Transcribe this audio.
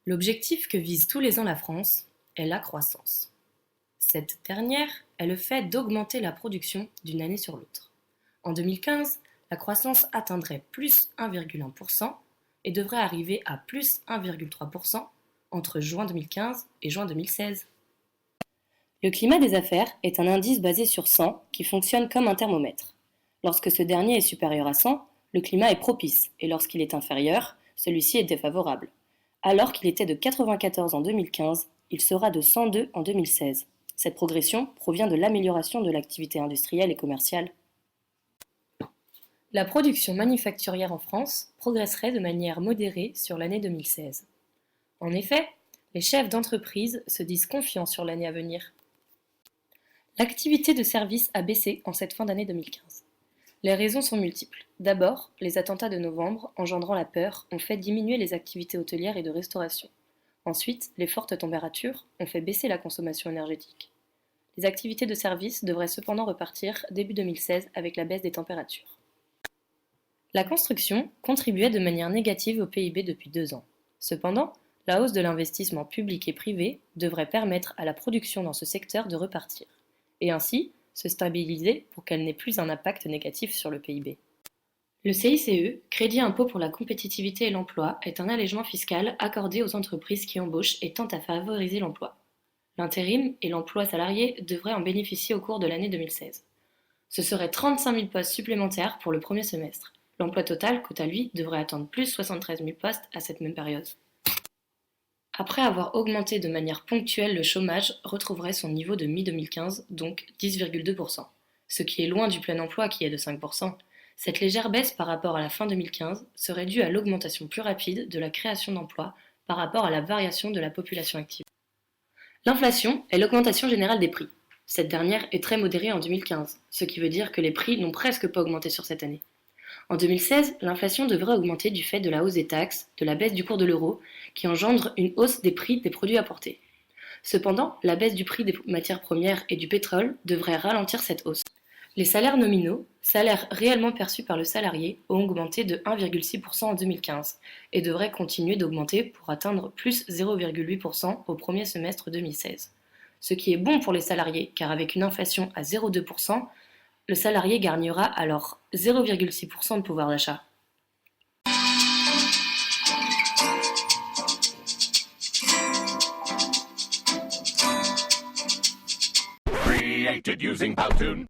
L'objectif que vise tous les ans la France est la croissance. Cette dernière est le fait d'augmenter la production d'une année sur l'autre. En 2015, la croissance atteindrait plus 1,1% et devrait arriver à plus 1,3% entre juin 2015 et juin 2016. Le climat des affaires est un indice basé sur 100 qui fonctionne comme un thermomètre. Lorsque ce dernier est supérieur à 100, le climat est propice et lorsqu'il est inférieur, celui-ci est défavorable. Alors qu'il était de 94 en 2015, il sera de 102 en 2016. Cette progression provient de l'amélioration de l'activité industrielle et commerciale. La production manufacturière en France progresserait de manière modérée sur l'année 2016. En effet, les chefs d'entreprise se disent confiants sur l'année à venir. L'activité de service a baissé en cette fin d'année 2015. Les raisons sont multiples. D'abord, les attentats de novembre, engendrant la peur, ont fait diminuer les activités hôtelières et de restauration. Ensuite, les fortes températures ont fait baisser la consommation énergétique. Les activités de service devraient cependant repartir début 2016 avec la baisse des températures. La construction contribuait de manière négative au PIB depuis 2 ans. Cependant, la hausse de l'investissement public et privé devrait permettre à la production dans ce secteur de repartir, et ainsi se stabiliser pour qu'elle n'ait plus un impact négatif sur le PIB. Le CICE, Crédit Impôt pour la compétitivité et l'emploi, est un allègement fiscal accordé aux entreprises qui embauchent et tend à favoriser l'emploi. L'intérim et l'emploi salarié devraient en bénéficier au cours de l'année 2016. Ce seraient 35 000 postes supplémentaires pour le premier semestre. L'emploi total, quant à lui, devrait atteindre plus 73 000 postes à cette même période. Après avoir augmenté de manière ponctuelle, le chômage retrouverait son niveau de mi-2015, donc 10,2%, ce qui est loin du plein emploi qui est de 5%. Cette légère baisse par rapport à la fin 2015 serait due à l'augmentation plus rapide de la création d'emplois par rapport à la variation de la population active. L'inflation est l'augmentation générale des prix. Cette dernière est très modérée en 2015, ce qui veut dire que les prix n'ont presque pas augmenté sur cette année. En 2016, l'inflation devrait augmenter du fait de la hausse des taxes, de la baisse du cours de l'euro, qui engendre une hausse des prix des produits importés. Cependant, la baisse du prix des matières premières et du pétrole devrait ralentir cette hausse. Les salaires nominaux, salaires réellement perçus par le salarié, ont augmenté de 1,6% en 2015 et devraient continuer d'augmenter pour atteindre plus 0,8% au premier semestre 2016. Ce qui est bon pour les salariés, car avec une inflation à 0,2%, le salarié gagnera alors 0,6% de pouvoir d'achat. Created using Powtoon.